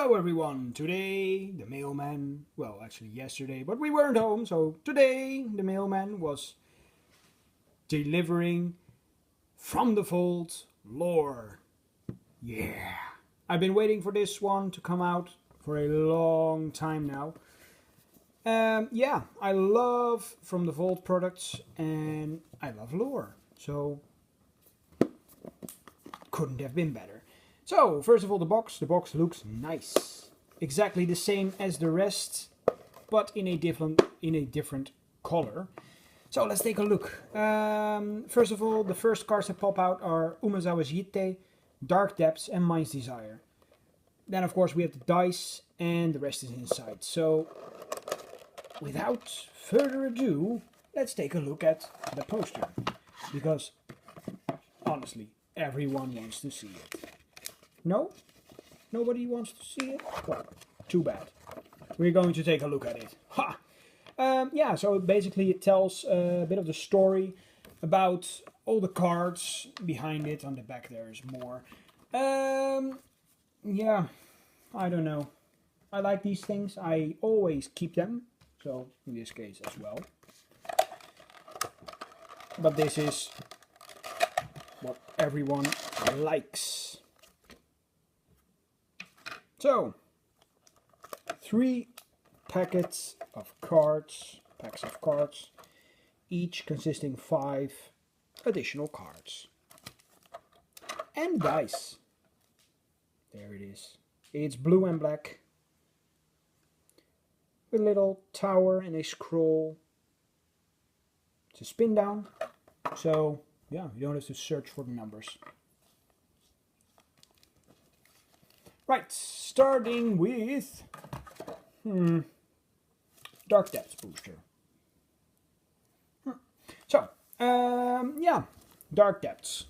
Hello everyone, today the mailman, well actually yesterday, but we weren't home, so today the mailman was delivering From the Vault lore. Yeah, I've been waiting for this one to come out for a long time now. Yeah, I love From the Vault products and I love lore, so couldn't have been better. So, first of all, the box looks nice. Exactly the same as the rest, but in a different color. So, let's take a look. First of all, the first cards that pop out are Umezawa's Yitte, Dark Depths, and Mind's Desire. Then, of course, we have the dice, and the rest is inside. So, without further ado, let's take a look at the poster. Because, honestly, everyone wants to see it. No? Nobody wants to see it? Well, too bad. We're going to take a look at it. Ha! Yeah, so basically it tells a bit of the story about all the cards behind it. On the back there is more. Yeah, I don't know. I like these things. I always keep them. So, in this case as well. But this is what everyone likes. So, 3 packs of cards, each consisting 5 additional cards. And dice. There it is. It's blue and black. With a little tower and a scroll. It's a spin down. So, yeah, you don't have to search for the numbers. Right, starting with Dark Depths booster. So, yeah, Dark Depths.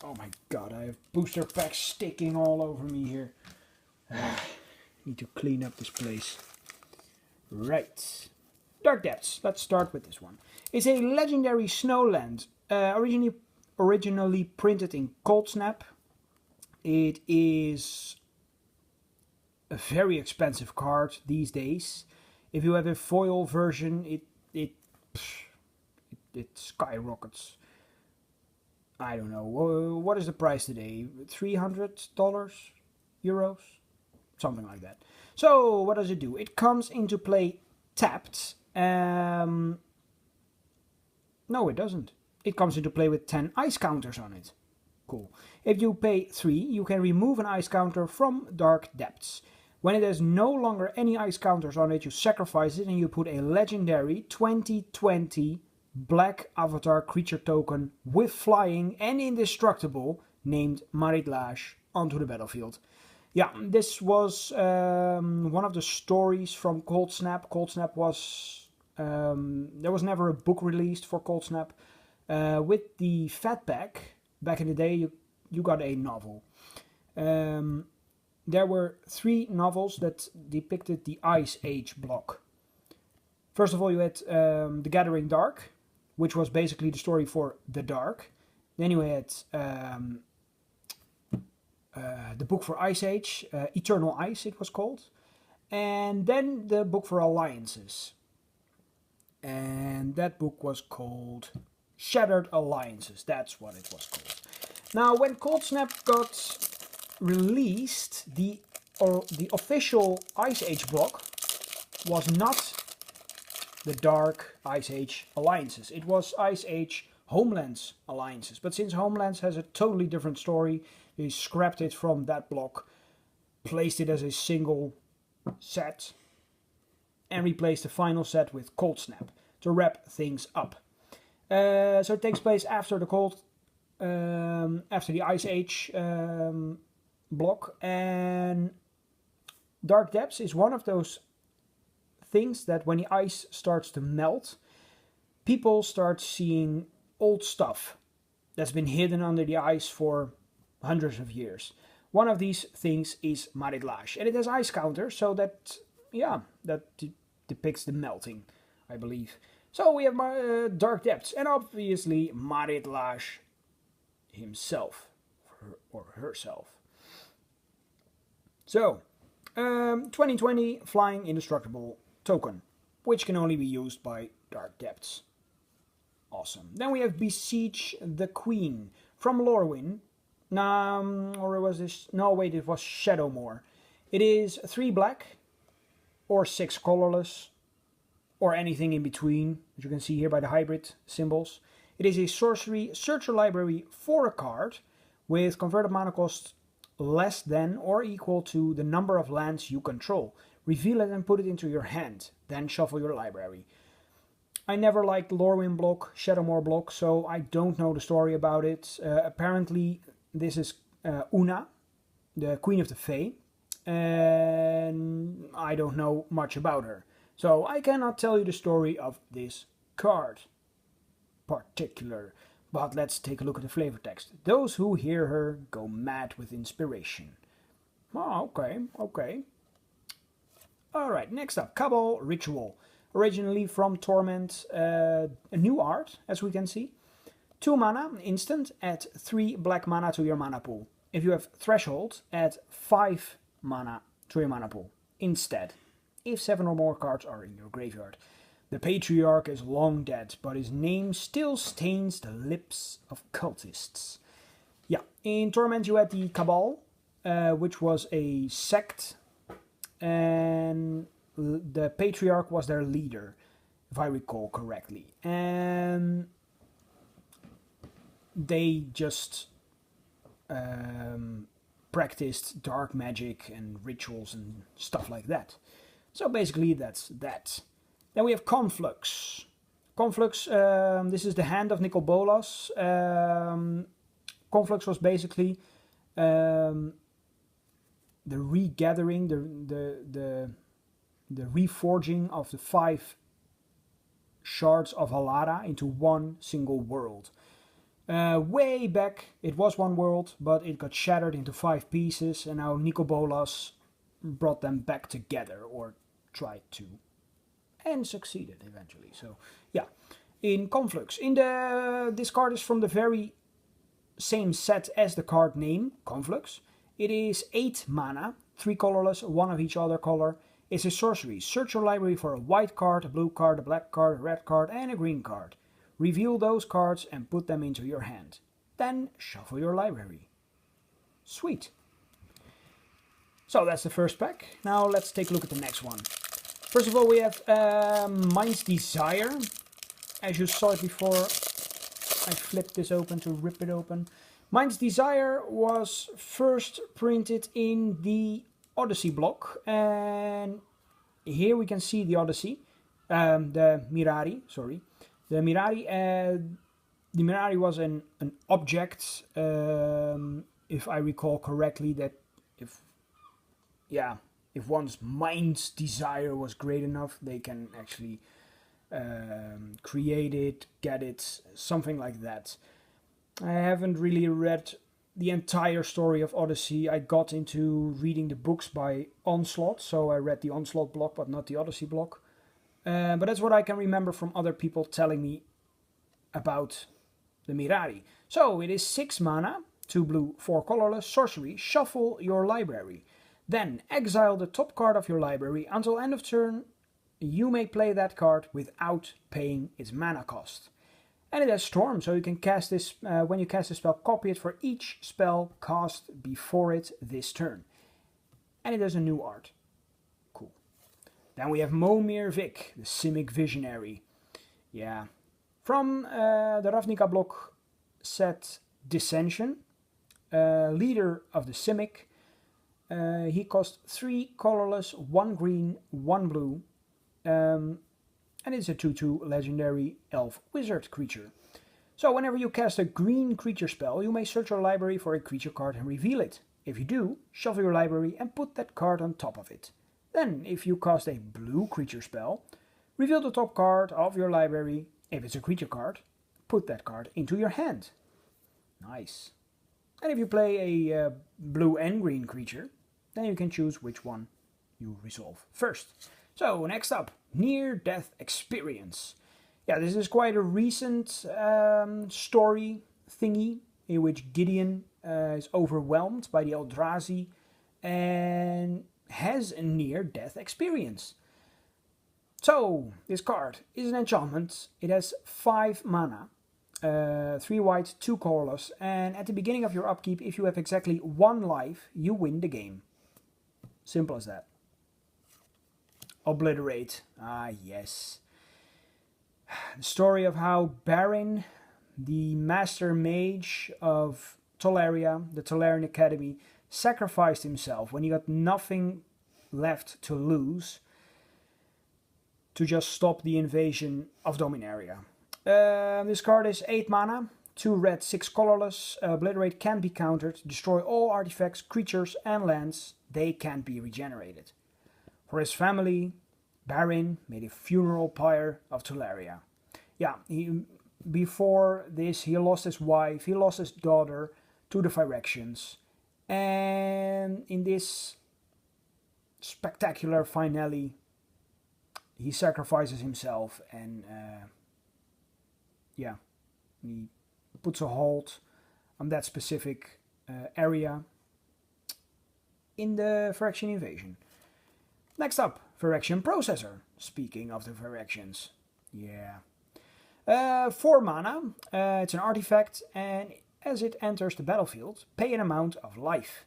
Oh my god, I have booster packs sticking all over me here. Need to clean up this place. Right, Dark Depths. Let's start with this one. It's a legendary snowland, originally printed in Cold Snap. It is a very expensive card these days. If you have a foil version, it skyrockets. I don't know. What is the price today? $300? Euros? Something like that. So, what does it do? It comes into play tapped. No, it doesn't. It comes into play with 10 ice counters on it. Cool. If you pay 3, you can remove an ice counter from Dark Depths. When it has no longer any ice counters on it, you sacrifice it and you put a legendary 2020 black avatar creature token with flying and indestructible named Maridlash onto the battlefield. Yeah, this was one of the stories from Cold Snap. Cold Snap was... there was never a book released for Cold Snap. With the Fat Pack, back in the day, you got a novel. There were 3 novels that depicted the Ice Age block. First of all, you had The Gathering Dark, which was basically the story for The Dark. Then you had the book for Ice Age, Eternal Ice it was called. And then the book for Alliances. And that book was called Shattered Alliances. That's what it was called. Now, when Cold Snap got released, the official Ice Age block was not the Dark Ice Age Alliances. It was Ice Age Homelands Alliances. But since Homelands has a totally different story, they scrapped it from that block, placed it as a single set, and replaced the final set with Cold Snap to wrap things up. So it takes place after the after the Ice Age block, and Dark Depths is one of those things that when the ice starts to melt, people start seeing old stuff that's been hidden under the ice for hundreds of years. One of these things is Maridlash, and it has ice counters, so that, yeah, that depicts the melting, I believe. So we have Dark Depths, and obviously Maridlash himself, or herself. So, 2020 Flying Indestructible token, which can only be used by Dark Depths. Awesome. Then we have Beseech the Queen from Lorwyn. Or was this? No, wait, it was Shadowmoor. It is 3 black, or 6 colorless, or anything in between, as you can see here by the hybrid symbols. It is a sorcery. Search your library for a card with converted mana cost less than or equal to the number of lands you control. Reveal it and put it into your hand. Then shuffle your library. I never liked Lorwyn block, Shadowmoor block, so I don't know the story about it. Apparently, this is Una, the Queen of the Fae, and I don't know much about her. So I cannot tell you the story of this card particular. But let's take a look at the flavor text. Those who hear her go mad with inspiration. Oh, okay. Alright, next up, Cabal Ritual. Originally from Torment, a new art, as we can see. 2 mana, instant, add 3 black mana to your mana pool. If you have Threshold, add 5 mana to your mana pool instead, if 7 or more cards are in your graveyard. The Patriarch is long dead, but his name still stains the lips of cultists. Yeah, in Torment you had the Cabal, which was a sect, and the Patriarch was their leader, if I recall correctly. And they just practiced dark magic and rituals and stuff like that. So basically that's that. Then we have Conflux. Conflux, this is the hand of Nicol Bolas. Conflux was basically the regathering, the reforging of the 5 shards of Halara into one single world. Way back, it was one world, but it got shattered into 5 pieces, and now Nicol Bolas brought them back together, or tried to, and succeeded eventually. So yeah, in Conflux, this card is from the very same set as the card name, Conflux. It is 8 mana, 3 colorless, 1 of each other color. It's a sorcery. Search your library for a white card, a blue card, a black card, a red card, and a green card. Reveal those cards and put them into your hand. Then shuffle your library. Sweet. So that's the first pack. Now let's take a look at the next one. First of all, we have Mind's Desire. As you saw it before, I flipped this open to rip it open. Mind's Desire was first printed in the Odyssey block, and here we can see the Odyssey, the Mirari, sorry. The Mirari was an object, if I recall correctly, that if one's mind's desire was great enough, they can actually create it, get it, something like that. I haven't really read the entire story of Odyssey. I got into reading the books by Onslaught, so I read the Onslaught block, but not the Odyssey block. But that's what I can remember from other people telling me about the Mirari. So it is 6 mana, 2 blue, 4 colorless, sorcery. Shuffle your library. Then exile the top card of your library. Until end of turn, you may play that card without paying its mana cost. And it has Storm, so you can cast this, when you cast a spell, copy it for each spell cast before it this turn. And it has a new art. Cool. Then we have Momere Vic, the Simic Visionary. Yeah. From the Ravnica block set Dissension, leader of the Simic. He cost 3 colorless, 1 green, 1 blue. And it's a 2/2 legendary elf wizard creature. So whenever you cast a green creature spell, you may search your library for a creature card and reveal it. If you do, shuffle your library and put that card on top of it. Then, if you cast a blue creature spell, reveal the top card of your library. If it's a creature card, put that card into your hand. Nice. And if you play a blue and green creature, then you can choose which one you resolve first. So, next up, Near-Death Experience. Yeah, this is quite a recent story thingy in which Gideon is overwhelmed by the Eldrazi and has has a near-death experience. So, this card is an enchantment. It has 5 mana, 3 white, 2 colorless, and at the beginning of your upkeep, if you have exactly 1 life, you win the game. Simple as that. Obliterate. Ah, yes. The story of how Barin, the master mage of Tellurian, the Tellurian Academy, sacrificed himself when he got nothing left to lose to just stop the invasion of Dominaria. This card is 8 mana, 2 red, 6 colorless. Obliterate can be countered. Destroy all artifacts, creatures and lands. They can't be regenerated. For his family, Barin made a funeral pyre of Tellurian. Yeah, before this he lost his wife, he lost his daughter to the Phyrexians. And in this spectacular finale, he sacrifices himself and yeah, he puts a halt on that specific area in the Phyrexian invasion. Next up, Phyrexian Processor. Speaking of the Phyrexians, yeah. 4 mana, it's an artifact, and as it enters the battlefield, pay an amount of life.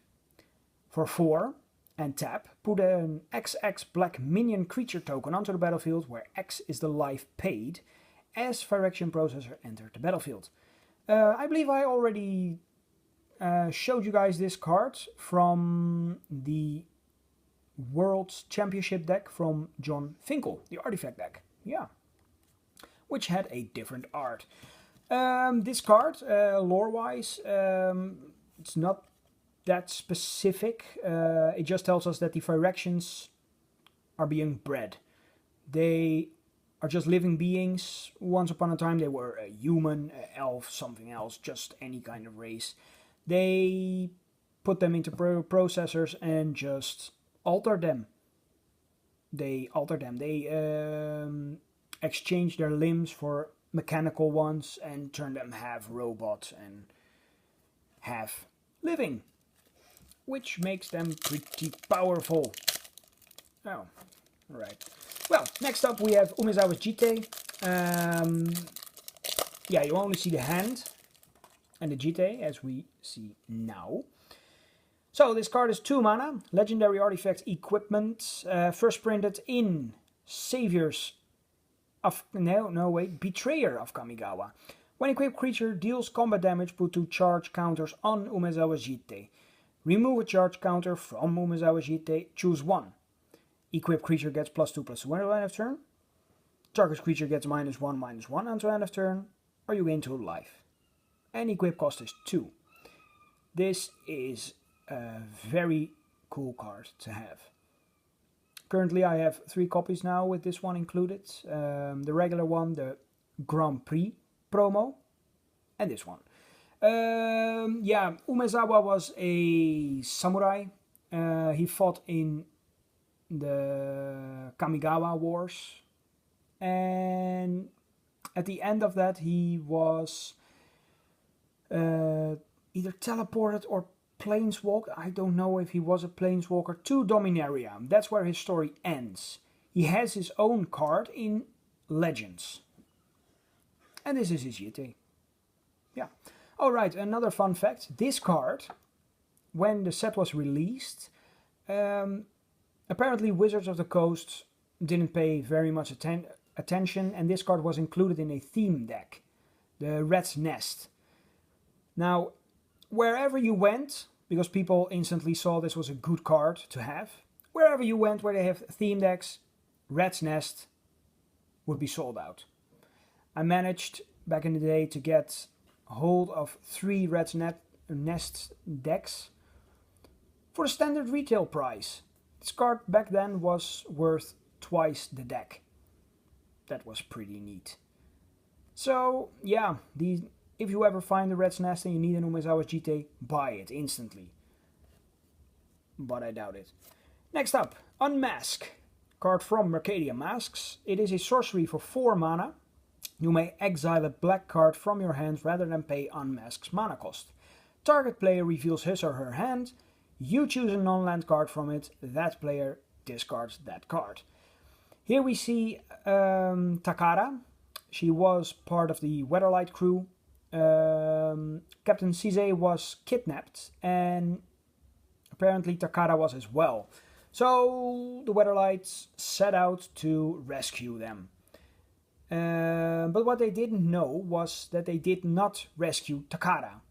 For 4, and tap, put an XX black minion creature token onto the battlefield, where X is the life paid, as Phyrexian Processor entered the battlefield. I believe I already showed you guys this card from the World Championship deck from John Finkel, the artifact deck, yeah, which had a different art. This card, lore-wise, it's not that specific. It just tells us that the Phyrexians are being bred. They are just living beings. Once upon a time they were a human, an elf, something else, just any kind of race. They put them into processors and just alter them. They exchange their limbs for mechanical ones and turn them half robot and half living, which makes them pretty powerful. Oh, alright. Well, next up we have Umezawa's Jite. Yeah, you only see the hand and the Jite, as we see now. So this card is 2 mana, legendary artifact equipment, first printed in Saviors of... Betrayer of Kamigawa. When equipped creature deals combat damage, put 2 charge counters on Umezawa's Jite. Remove a charge counter from Umezawa's Jite, choose 1. Equipped creature gets +2/+2 until end of turn. Target creature gets -1/-1 until end of turn, or you gain 2 life. And equip cost is 2. This is a very cool card to have. Currently I have 3 copies now with this one included. The regular one, the Grand Prix promo, and this one. Yeah, Umezawa was a samurai. He fought in the Kamigawa Wars, and at the end of that he was either teleported or planeswalked. I don't know if he was a planeswalker to Dominaria. That's where his story ends. He has his own card in Legends, and this is his Jite. Yeah. Alright, another fun fact. This card, when the set was released, apparently Wizards of the Coast didn't pay very much attention, and this card was included in a theme deck, the Rat's Nest. Now, wherever you went, because people instantly saw this was a good card to have, wherever you went where they have theme decks, Rat's Nest would be sold out. I managed back in the day to get hold of 3 Rat's Nest decks for the standard retail price. This card back then was worth twice the deck. That was pretty neat. So yeah, if you ever find the Rat's Nest and you need an Umezawa's Jite, buy it instantly. But I doubt it. Next up, Unmask. Card from Mercadia Masks. It is a sorcery for 4 mana. You may exile a black card from your hand rather than pay Unmask's mana cost. Target player reveals his or her hand. You choose a non-land card from it, that player discards that card. Here we see Takara. She was part of the Weatherlight crew. Captain Cizé was kidnapped, and apparently Takara was as well. So the Weatherlights set out to rescue them. But what they didn't know was that they did not rescue Takara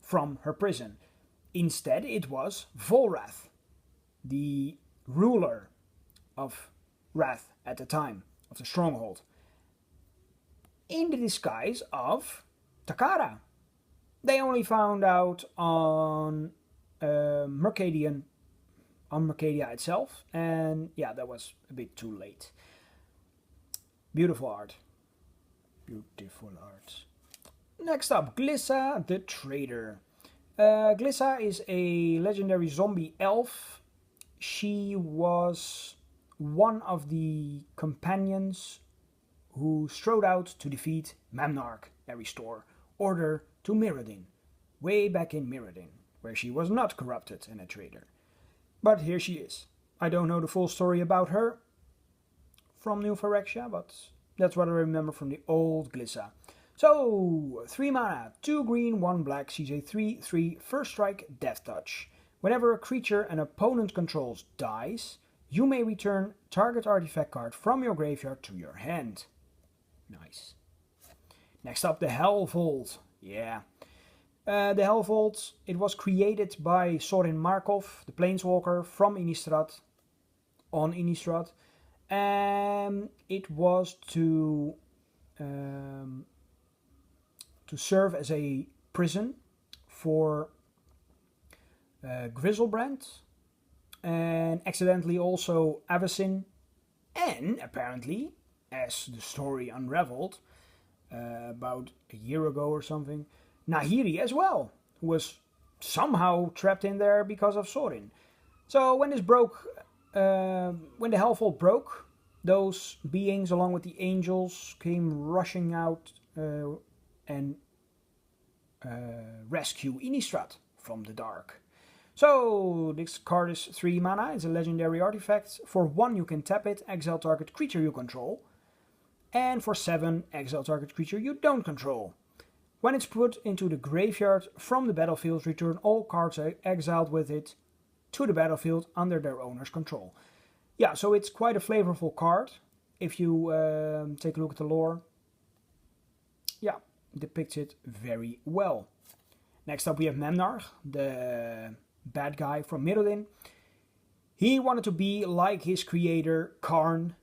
from her prison. Instead, it was Volrath, the ruler of Wrath at the time, of the stronghold, in the disguise of Takara. They only found out on Mercadia itself, and yeah, that was a bit too late. Beautiful art. Beautiful art. Next up, Glissa the Trader. Glissa is a legendary zombie elf. She was one of the companions who strode out to defeat Mamnarch and restore order to Mirrodin, way back in Mirrodin, where she was not corrupted and a traitor. But here she is. I don't know the full story about her from New Phyrexia, but that's what I remember from the old Glissa. So, 3 mana, 2 green, 1 black, she's a 3/3 first strike, death touch. Whenever a creature an opponent controls dies, you may return target artifact card from your graveyard to your hand. Nice. Next up, the Hellvault. Yeah. The Hellvault, it was created by Sorin Markov, the Planeswalker from Innistrad, on Innistrad. And it was to serve as a prison for Griselbrand, and accidentally also Avacyn, and apparently, as the story unraveled about a year ago or something, Nahiri as well, who was somehow trapped in there because of Sorin. So when this broke, when the Hellvault broke, those beings along with the angels came rushing out and rescue Innistrad from the dark. So this card is 3 mana, it's a legendary artifact. For 1 you can tap it, exile target creature you control. And for 7, exile target creature you don't control. When it's put into the graveyard from the battlefield, return all cards exiled with it to the battlefield under their owner's control. Yeah, so it's quite a flavorful card. If you take a look at the lore, yeah, depicts it very well. Next up we have Mamnarch, the bad guy from Mirrodin. He wanted to be like his creator, Karn,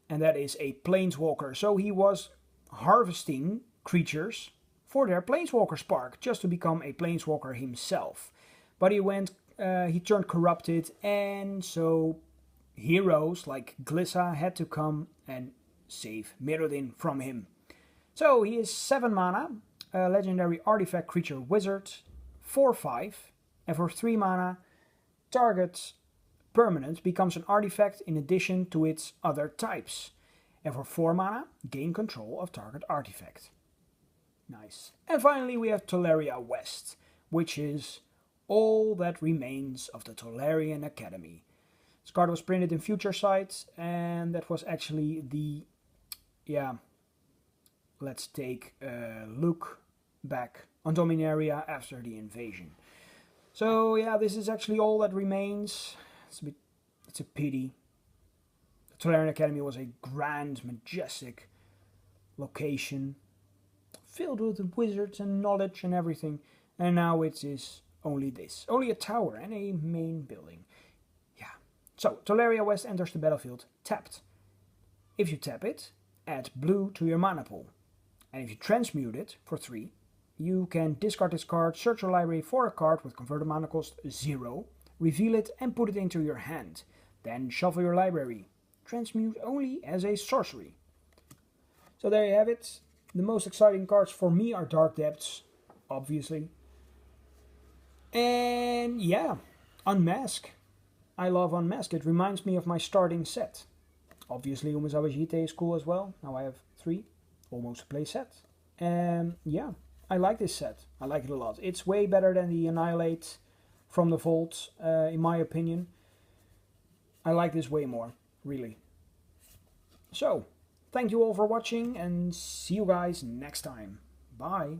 and that is a Planeswalker. So he was harvesting creatures for their Planeswalker spark, just to become a Planeswalker himself. But he turned corrupted, and so heroes like Glissa had to come and save Mirrodin from him. So he is 7 mana, a legendary artifact creature wizard, 4/5, and for 3 mana, target permanent becomes an artifact in addition to its other types. And for 4 mana, gain control of target artifact. Nice. And finally we have Tellurian West, which is all that remains of the Tellurian Academy. This card was printed in Future Sight, and that was actually the, yeah, let's take a look back on Dominaria after the invasion. So yeah, this is actually all that remains. It's a pity. The Tellurian Academy was a grand, majestic location, filled with wizards and knowledge and everything, and now it is only this. Only a tower and a main building. Yeah. So, Tellurian West enters the battlefield tapped. If you tap it, add blue to your mana pool. And if you transmute it for 3, you can discard this card, search your library for a card with converted mana cost 0, reveal it and put it into your hand. Then shuffle your library. Transmute only as a sorcery. So there you have it. The most exciting cards for me are Dark Depths, obviously. And yeah, Unmask. I love Unmask. It reminds me of my starting set. Obviously Umezawa GT is cool as well. Now I have 3, almost a play set. And yeah, I like this set. I like it a lot. It's way better than the Annihilate from the vault, in my opinion. I like this way more, really. So, thank you all for watching and see you guys next time. Bye.